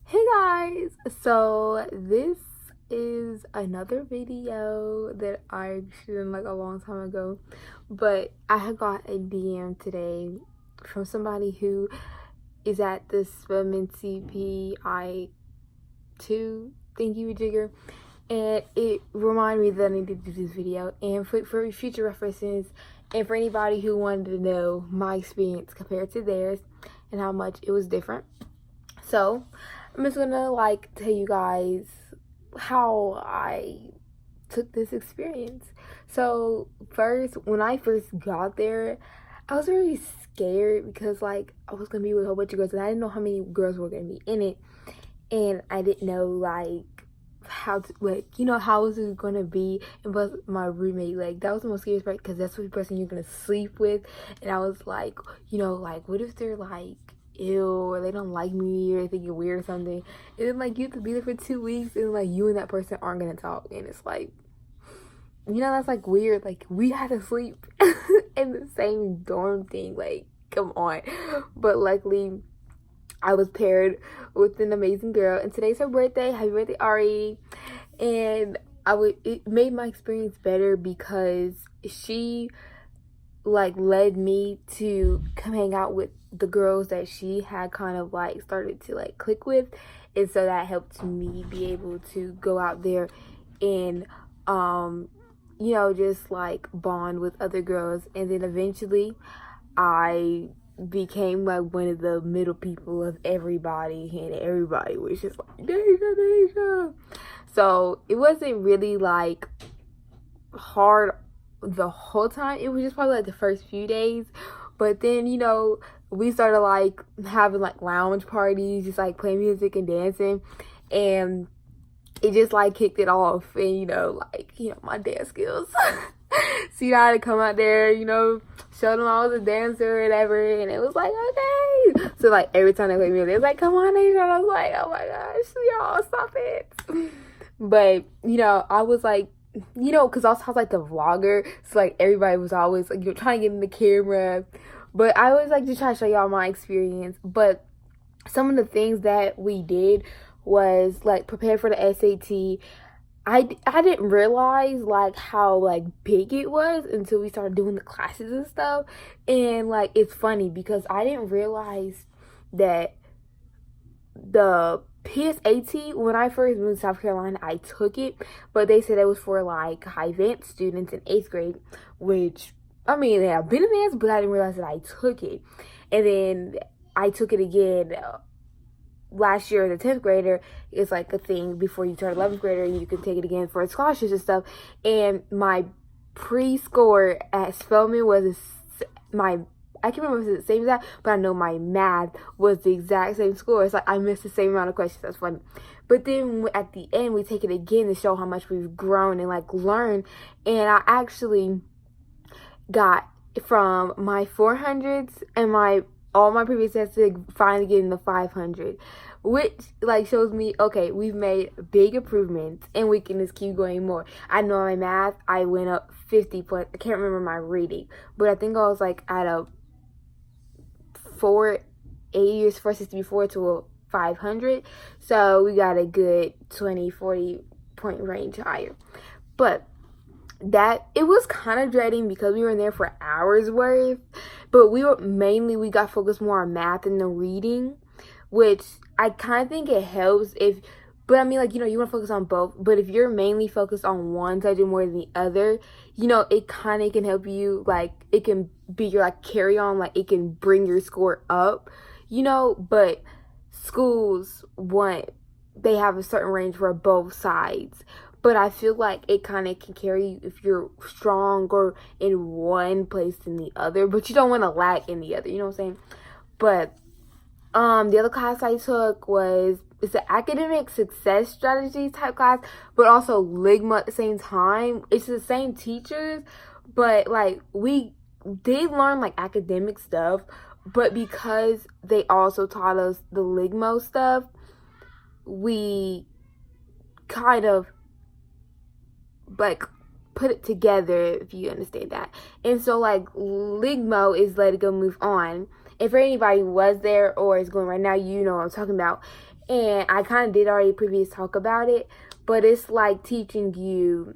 Hey guys, so this is another video that I shot like a long time ago, but I had got a DM today from somebody who is at the Spelman CPI 2 thingy jigger, and it reminded me that I need to do this video. And for future references, and for anybody who wanted to know my experience compared to theirs and how much it was different. So I'm just gonna tell you guys how I took this experience. So first, when I first got there, I was really scared because I was gonna be with a whole bunch of girls and I didn't know how many girls were gonna be in it, and I didn't know how to how was it gonna be. And plus my roommate, that was the most scariest part because that's the person you're gonna sleep with. And I was like, what if they're ew, or they don't like me, or they think you're weird or something. And then you have to be there for 2 weeks and you and that person aren't gonna talk, and it's that's weird. We had to sleep in the same dorm thing, come on. But luckily I was paired with an amazing girl, and today's her birthday. Happy birthday, Ari. And it made my experience better because she led me to come hang out with the girls that she had kind of started to click with. And so that helped me be able to go out there and just bond with other girls. And then eventually I became one of the middle people of everybody, and everybody was just Deja. So it wasn't really hard the whole time. It was just probably the first few days. But then we started having lounge parties, just playing music and dancing, and it just kicked it off. And my dance skills. So I had to come out there, show them I was a dancer or whatever, and it was okay. So every time they play music, it was come on, Asia. I was oh my gosh, y'all stop it. But I was because I was the vlogger, so everybody was always trying to get in the camera. But I always just try to show y'all my experience. But some of the things that we did was prepare for the SAT. I didn't realize how big it was until we started doing the classes and stuff. And it's funny because I didn't realize that the PSAT, when I first moved to South Carolina, I took it, but they said it was for high advanced students in 8th grade, which I mean, they have been advanced, but I didn't realize that I took it. And then I took it again last year as a 10th grader. It's a thing before you turn 11th grader, and you can take it again for scholarships and stuff. And my pre-score at Spelman was I can't remember if it's the same as that, but I know my math was the exact same score. It's I missed the same amount of questions. That's funny. But then at the end, we take it again to show how much we've grown and learned. And I actually got from my 400s and all my previous tests to finally getting the 500, which shows me, okay, we've made big improvements and we can just keep going more. I know my math, I went up 50 points. I can't remember my reading, but I think I was at a 480 or 464 to a 500. So we got a good 20-40 point range higher. But that it was kind of dreading because we were in there for hours worth, but we got focused more on math and the reading, which I kind of think it helps but I mean you want to focus on both, but if you're mainly focused on one subject more than the other, it kind of can help you, it can be your carry on, it can bring your score up, but schools they have a certain range for both sides. But I feel it kind of can carry you if you're stronger in one place than the other. But you don't want to lack in the other. You know what I'm saying? But the other class I took it's an academic success strategy type class, but also Ligma at the same time. It's the same teachers, but we did learn academic stuff. But because they also taught us the Ligma stuff, we kind of put it together, if you understand that. And so Ligmo is let it go, move on. And for anybody who was there or is going right now, you know what I'm talking about. And I kind of did already previous talk about it, but it's like teaching you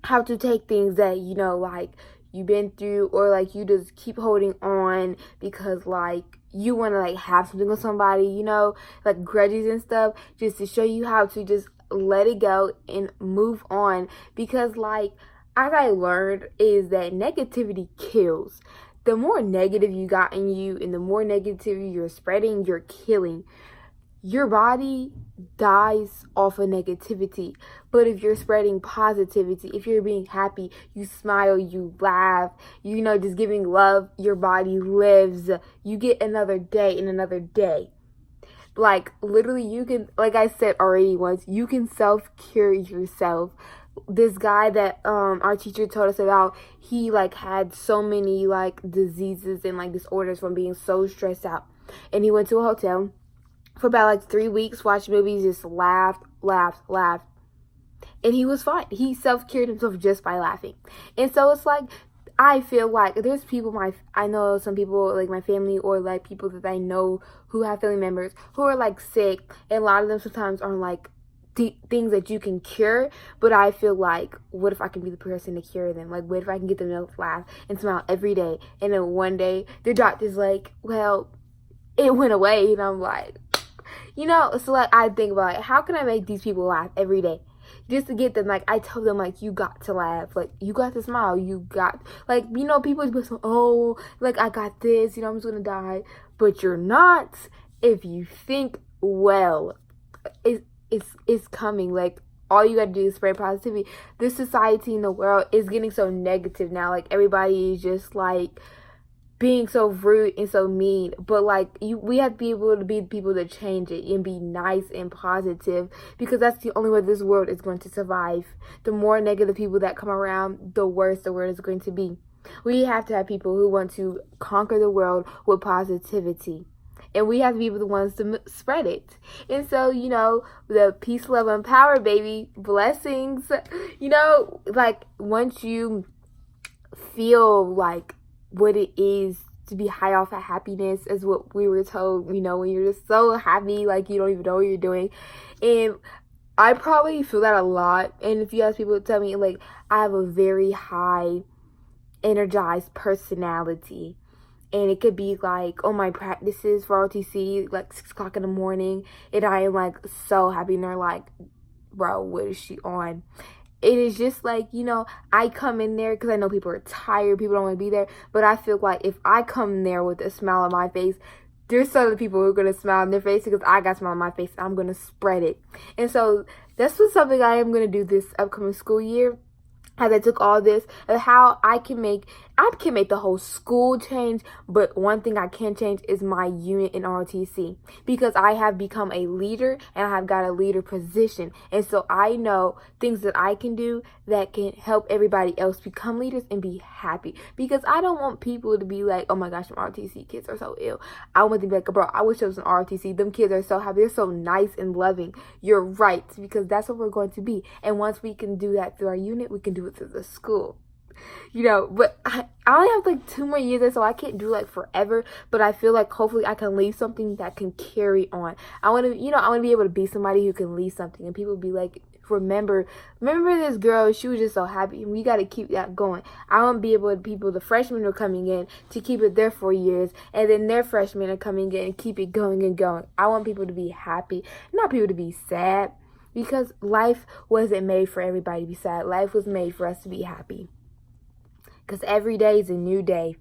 how to take things that, you know, like you've been through, or like you just keep holding on because like you want to like have something with somebody, you know, like grudges and stuff, just to show you how to just let it go and move on. Because like, as I learned, is that negativity kills. The more negative you got in you and the more negativity you're spreading, you're killing. Your body dies off of negativity. But if you're spreading positivity, if you're being happy, you smile, you laugh, you know, just giving love, your body lives. You get another day and another day. Like, literally, you can, like I said already once, you can self-cure yourself. This guy that our teacher told us about, he like had so many like diseases and like disorders from being so stressed out. And he went to a hotel for about like 3 weeks, watched movies, just laughed. And he was fine. He self-cured himself just by laughing. And so it's like, I feel like there's people, I know some people, like my family, or like people that I know who have family members who are like sick. And a lot of them sometimes aren't like things that you can cure. But I feel like, what if I can be the person to cure them? Like, what if I can get them to laugh and smile every day? And then one day, their doctor's like, well, it went away. And I'm like, you know, so like I think about it, how can I make these people laugh every day? Just to get them, like, I tell them, like, you got to laugh. Like, you got to smile. You got, like, you know, people just, oh, like, I got this, you know, I'm just going to die. But you're not if you think well. It's coming. Like, all you got to do is spread positivity. This society in the world is getting so negative now. Like, everybody is just, like, being so rude and so mean. But like, we have to be able to be the people that change it and be nice and positive, because that's the only way this world is going to survive. The more negative people that come around, the worse the world is going to be. We have to have people who want to conquer the world with positivity, and we have to be the ones to spread it. And so, you know, the peace, love, and power, baby, blessings. You know, like, once you feel like what it is to be high off of happiness, is what we were told, you know, when you're just so happy, like you don't even know what you're doing. And I probably feel that a lot. And if you ask people to tell me, like, I have a very high energized personality, and it could be like on my practices for ROTC, like 6 o'clock in the morning, and I am like so happy, and they're like, bro, what is she on? It is just like, you know, I come in there because I know people are tired, people don't want to be there, but I feel like if I come in there with a smile on my face, there's some of the people who are going to smile on their face because I got a smile on my face. I'm going to spread it. And so that's what something I am going to do this upcoming school year, as I took all this, of how I can make the whole school change, but one thing I can change is my unit in ROTC, because I have become a leader and I have got a leader position. And so I know things that I can do that can help everybody else become leaders and be happy, because I don't want people to be like, oh my gosh, them ROTC kids are so ill. I want them to be like, bro, I wish I was an ROTC. Them kids are so happy. They're so nice and loving. You're right, because that's what we're going to be. And once we can do that through our unit, we can do it through the school. You know, but I only have like 2 more years there, so I can't do like forever, but I feel like hopefully I can leave something that can carry on. I want to, you know, I want to be able to be somebody who can leave something, and people be like, remember this girl, she was just so happy, and we got to keep that going. I want to be able to, people, the freshmen are coming in, to keep it there 4 years, and then their freshmen are coming in and keep it going and going. I want people to be happy, not people to be sad, because life wasn't made for everybody to be sad. Life was made for us to be happy. Because every day is a new day.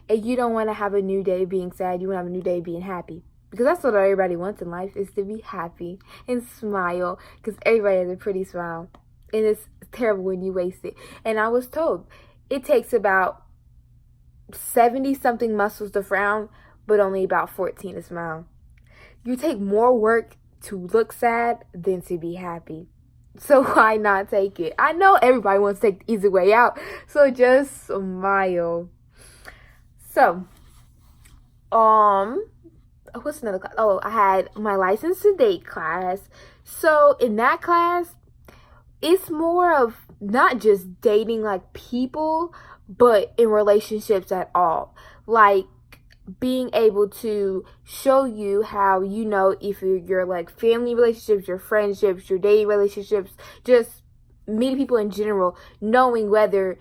And you don't want to have a new day being sad. You want to have a new day being happy. Because that's what everybody wants in life, is to be happy and smile. Because everybody has a pretty smile. And it's terrible when you waste it. And I was told it takes about 70-something muscles to frown, but only about 14 to smile. You take more work to look sad than to be happy. So why not take it? I know everybody wants to take the easy way out, so just smile. So, what's another class? Oh, I had my license to date class. So in that class, it's more of not just dating like people, but in relationships at all. Like, being able to show you how, you know, if your like family relationships, your friendships, your dating relationships, just meeting people in general, knowing whether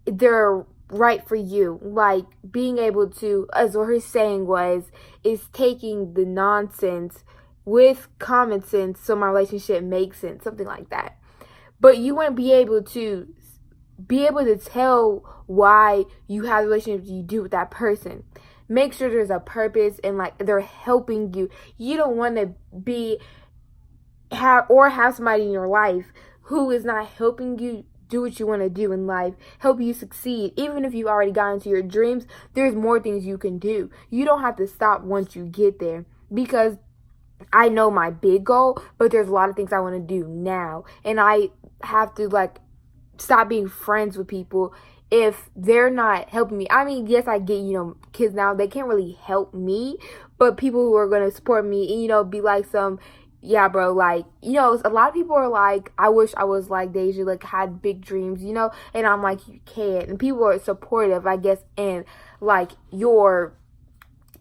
they're right for you. Like being able to, as what her saying was, is taking the nonsense with common sense so my relationship makes sense, something like that. But you want to be able to tell why you have the relationships you do with that person. Make sure there's a purpose and like they're helping you. You don't want to have somebody in your life who is not helping you do what you want to do in life, help you succeed. Even if you already got into your dreams, there's more things you can do. You don't have to stop once you get there, because I know my big goal, but there's a lot of things I want to do now, and I have to like stop being friends with people if they're not helping me. I mean, yes, I get, you know, kids now, they can't really help me, but people who are going to support me and, you know, be like yeah, bro, like, you know, a lot of people are like, I wish I was like Deja, like, had big dreams, you know, and I'm like, you can't. And people are supportive, I guess, in like your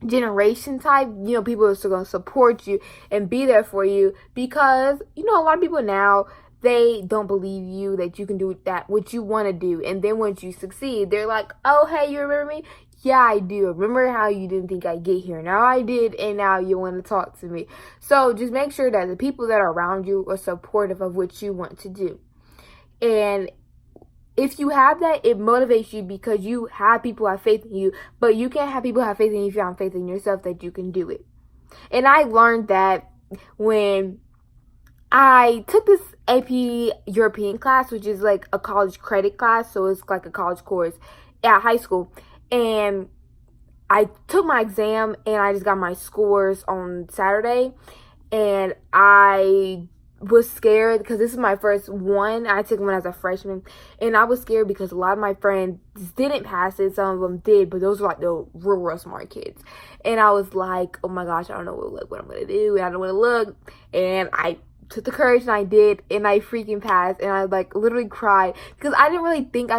generation type. You know, people are still going to support you and be there for you, because, you know, a lot of people now, they don't believe you that you can do that what you want to do. And then once you succeed, they're like, oh, hey, you remember me? Yeah, I do. Remember how you didn't think I'd get here? Now I did, and now you want to talk to me. So just make sure that the people that are around you are supportive of what you want to do. And if you have that, it motivates you, because you have people who have faith in you. But you can't have people who have faith in you if you don't have faith in yourself that you can do it. And I learned that when I took this AP European class, which is like a college credit class. So it's like a college course at high school. And I took my exam and I just got my scores on Saturday. And I was scared because this is my first one. I took one as a freshman. And I was scared because a lot of my friends didn't pass it. Some of them did. But those were like the real smart kids. And I was like, oh my gosh, I don't know what I'm going to do. And I don't want to look. And I took the courage and I did. And I freaking passed. And I like literally cried. Because I didn't really think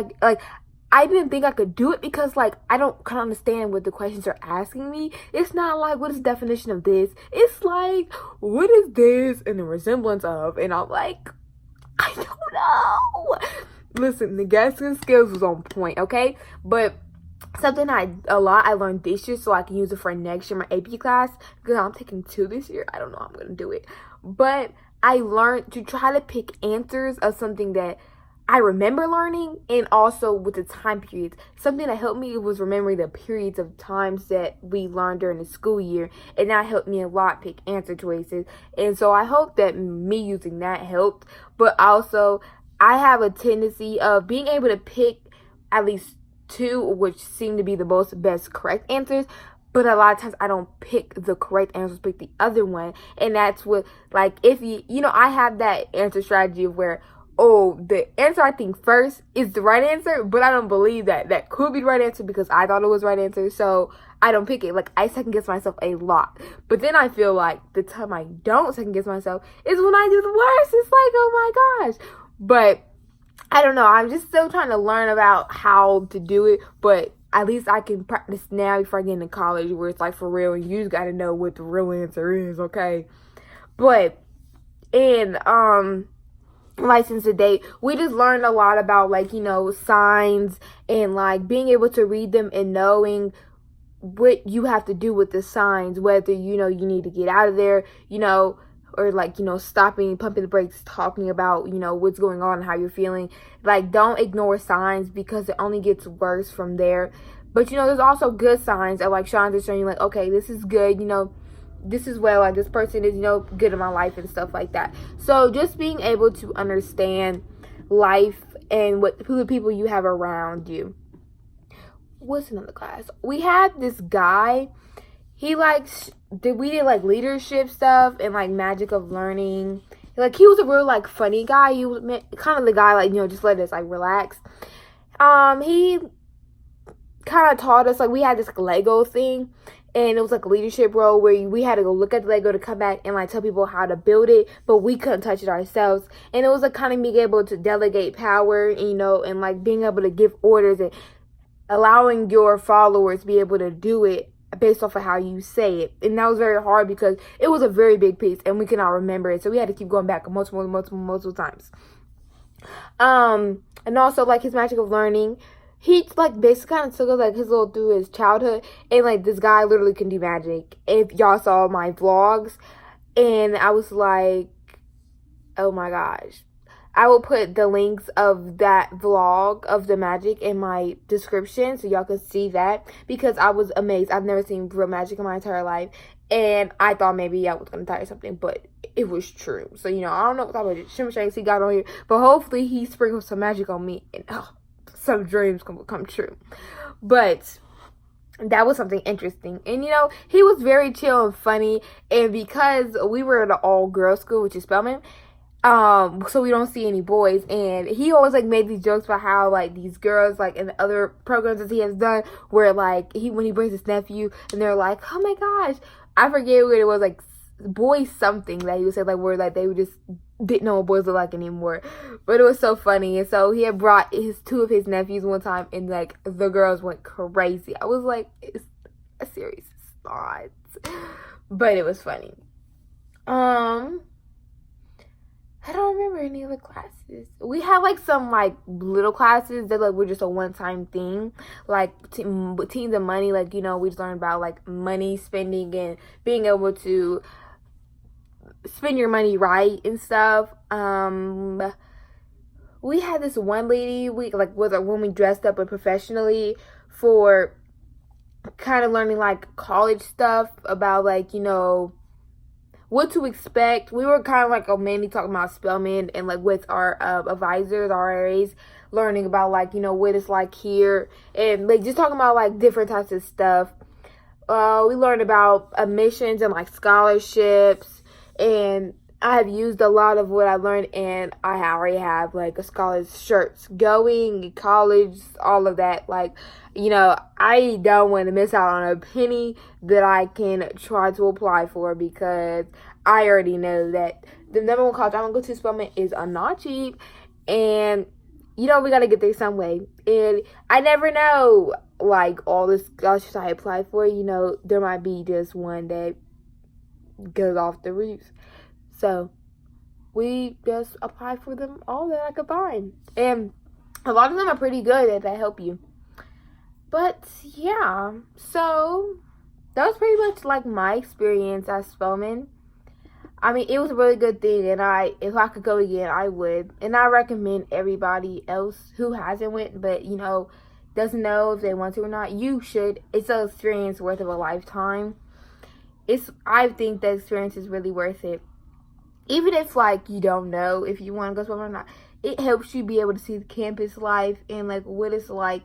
I didn't think I could do it, because, like, I don't kind of understand what the questions are asking me. It's not like, what is the definition of this? It's like, what is this and the resemblance of? And I'm like, I don't know. Listen, the guessing skills was on point, okay? But something I learned this year, so I can use it for next year, my AP class, because I'm taking 2 this year. I don't know how I'm going to do it. But I learned to try to pick answers of something that I remember learning, and also with the time periods. Something that helped me was remembering the periods of times that we learned during the school year, and that helped me a lot pick answer choices. And so I hope that me using that helped. But also, I have a tendency of being able to pick at least 2, which seem to be the best correct answers. But a lot of times I don't pick the correct answers, pick the other one. And that's what, like, if you know, I have that answer strategy of where, oh, the answer I think first is the right answer, but I don't believe that could be the right answer because I thought it was the right answer, so I don't pick it. Like, I second guess myself a lot. But then I feel like the time I don't second guess myself is when I do the worst. It's like, oh my gosh. But I don't know. I'm just still trying to learn about how to do it, but at least I can practice now before I get into college, where it's like for real, and you just gotta know what the real answer is, okay? But in License to Date, we just learned a lot about, like, you know, signs and like being able to read them and knowing what you have to do with the signs, whether, you know, you need to get out of there, you know, or like, you know, stopping, pumping the brakes, talking about, you know, what's going on and how you're feeling. Like, don't ignore signs, because it only gets worse from there. But, you know, there's also good signs that, like, signs are showing you, like, okay, this is good, you know, this is well, like, this person is, you know, good in my life and stuff like that. So just being able to understand life and who the people you have around you. What's another class? We had this guy. He we did like leadership stuff and like magic of learning. Like, he was a real like funny guy. He was kind of the guy, like, you know, just let us like relax. He kind of taught us, like, we had this Lego thing, and it was like a leadership role where we had to go look at the Lego to come back and like tell people how to build it, but we couldn't touch it ourselves. And it was like kind of being able to delegate power, you know, and like being able to give orders and allowing your followers to be able to do it based off of how you say it. And that was very hard because it was a very big piece and we could not remember it. So we had to keep going back multiple times. And also, like, his magic of learning, he, like, basically kind of took us, like, his little through his childhood. And, like, this guy literally can do magic. If y'all saw my vlogs, and I was like, oh my gosh. I will put the links of that vlog of the magic in my description so y'all can see that, because I was amazed. I've never seen real magic in my entire life, and I thought maybe I was going to tell you something, but it was true. So, you know, I don't know what type of shimmer shakes he got on here, but hopefully he sprinkled some magic on me and some dreams can come true. But that was something interesting. And, you know, he was very chill and funny, and because we were at an all-girls school, which is Spelman, so we don't see any boys, and he always, like, made these jokes about how, like, these girls, like, in the other programs that he has done, where, like, when he brings his nephew, and they're like, oh my gosh, I forget what it was, like, boy something that he would say, like, where, like, they would just didn't know what boys look like anymore, but it was so funny. And so he had brought two of his nephews one time, and, like, the girls went crazy. I was like, it's a serious thought, but it was funny. I don't remember any other classes. We had, like, some, like, little classes that, like, were just a one-time thing. Like, teens and money. Like, you know, we just learned about, like, money spending and being able to spend your money right and stuff. We had this one lady, when we dressed up professionally for kind of learning, like, college stuff about, like, you know, what to expect. We were kind of like mainly talking about Spelman, and like with our advisors, our RAs, learning about, like, you know, what it's like here, and like just talking about, like, different types of stuff. We learned about admissions and, like, scholarships, and I have used a lot of what I learned, and I already have, like, a scholar's shirts going, college, all of that. Like, you know, I don't want to miss out on a penny that I can try to apply for, because I already know that the number one college I'm going to go to, Spelman, is not cheap, and, you know, we got to get there some way. And I never know, like, all the scholarships I apply for, you know, there might be just one that goes off the roof. So we just apply for them all that I could find. And a lot of them are pretty good if they help you. But yeah, so that was pretty much, like, my experience at Spelman. I mean, it was a really good thing, and if I could go again, I would. And I recommend everybody else who hasn't went, but, you know, doesn't know if they want to or not, you should. It's an experience worth of a lifetime. I think the experience is really worth it. Even if, like, you don't know if you want to go Spelman or not, it helps you be able to see the campus life and, like, what it's like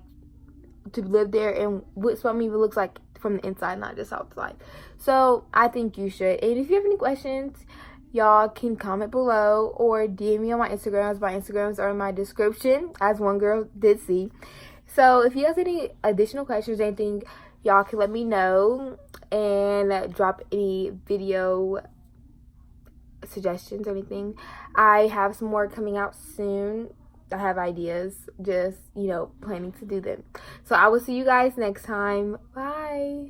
to live there, and what Spelman even looks like from the inside, not just outside. So I think you should. And if you have any questions, y'all can comment below or DM me on my Instagrams. My Instagrams are in my description, as one girl did see. So if you have any additional questions or anything, y'all can let me know, and drop any video suggestions or anything. I have some more coming out soon. I have ideas, just, you know, planning to do them. So I will see you guys next time. Bye.